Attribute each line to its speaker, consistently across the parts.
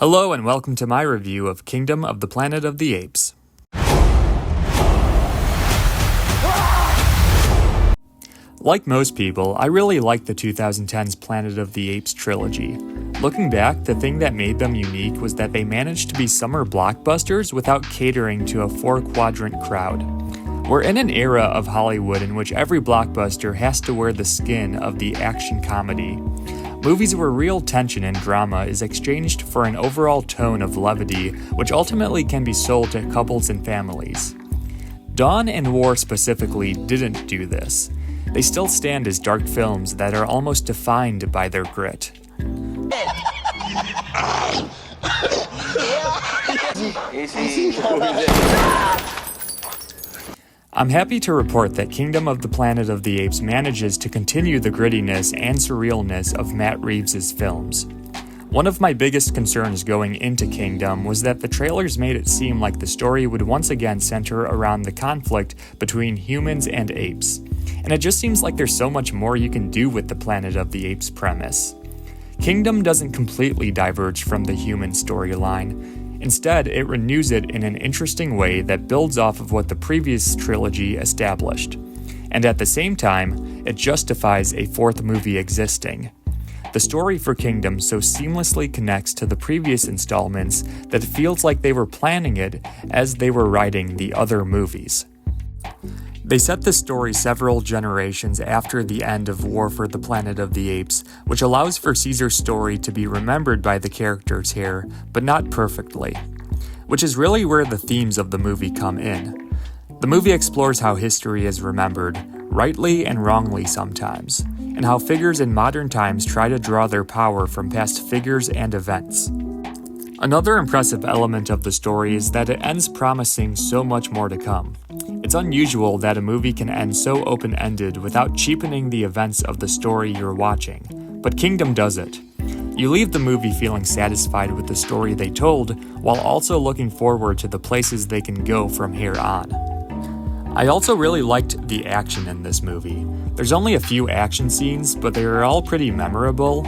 Speaker 1: Hello and welcome to my review of Kingdom of the Planet of the Apes. Like most people, I really liked the 2010's Planet of the Apes trilogy. Looking back, the thing that made them unique was that they managed to be summer blockbusters without catering to a four-quadrant crowd. We're in an era of Hollywood in which every blockbuster has to wear the skin of the action comedy. Movies where real tension and drama is exchanged for an overall tone of levity, which ultimately can be sold to couples and families. Dawn and War specifically didn't do this. They still stand as dark films that are almost defined by their grit. I'm happy to report that Kingdom of the Planet of the Apes manages to continue the grittiness and surrealness of Matt Reeves' films. One of my biggest concerns going into Kingdom was that the trailers made it seem like the story would once again center around the conflict between humans and apes, and it just seems like there's so much more you can do with the Planet of the Apes premise. Kingdom doesn't completely diverge from the human storyline. Instead, it renews it in an interesting way that builds off of what the previous trilogy established. And at the same time, it justifies a fourth movie existing. The story for Kingdom so seamlessly connects to the previous installments that it feels like they were planning it as they were writing the other movies. They set the story several generations after the end of War for the Planet of the Apes, which allows for Caesar's story to be remembered by the characters here, but not perfectly. Which is really where the themes of the movie come in. The movie explores how history is remembered, rightly and wrongly sometimes, and how figures in modern times try to draw their power from past figures and events. Another impressive element of the story is that it ends promising so much more to come. It's unusual that a movie can end so open-ended without cheapening the events of the story you're watching, but Kingdom does it. You leave the movie feeling satisfied with the story they told, while also looking forward to the places they can go from here on. I also really liked the action in this movie. There's only a few action scenes, but they are all pretty memorable.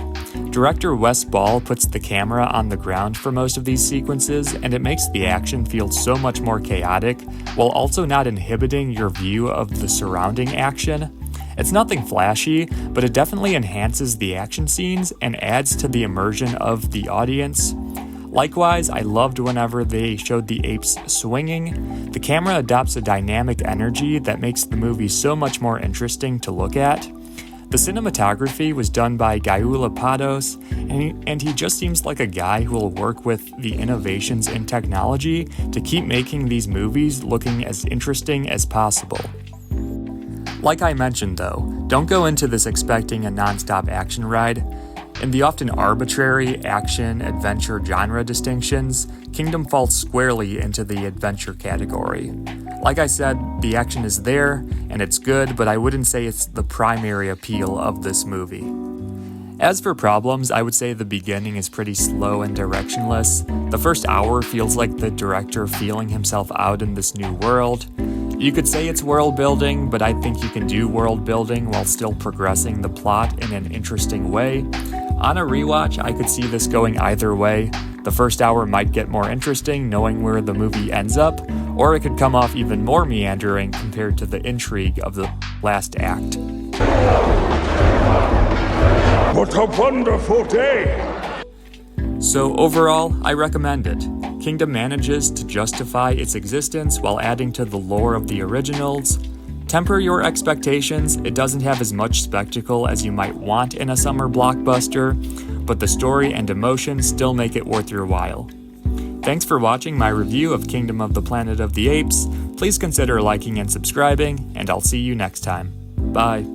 Speaker 1: Director Wes Ball puts the camera on the ground for most of these sequences, and it makes the action feel so much more chaotic, while also not inhibiting your view of the surrounding action. It's nothing flashy, but it definitely enhances the action scenes and adds to the immersion of the audience. Likewise, I loved whenever they showed the apes swinging. The camera adopts a dynamic energy that makes the movie so much more interesting to look at. The cinematography was done by Gyula Pados, and he just seems like a guy who will work with the innovations in technology to keep making these movies looking as interesting as possible. Like I mentioned though, don't go into this expecting a non-stop action ride. In the often arbitrary action-adventure genre distinctions, Kingdom falls squarely into the adventure category. Like I said, the action is there, and it's good, but I wouldn't say it's the primary appeal of this movie. As for problems, I would say the beginning is pretty slow and directionless. The first hour feels like the director feeling himself out in this new world. You could say it's world building, but I think you can do world building while still progressing the plot in an interesting way. On a rewatch, I could see this going either way. The first hour might get more interesting knowing where the movie ends up, or it could come off even more meandering compared to the intrigue of the last act.
Speaker 2: What a wonderful day!
Speaker 1: So overall, I recommend it. Kingdom manages to justify its existence while adding to the lore of the originals. Temper your expectations, it doesn't have as much spectacle as you might want in a summer blockbuster, but the story and emotion still make it worth your while. Thanks for watching my review of Kingdom of the Planet of the Apes. Please consider liking and subscribing, and I'll see you next time. Bye.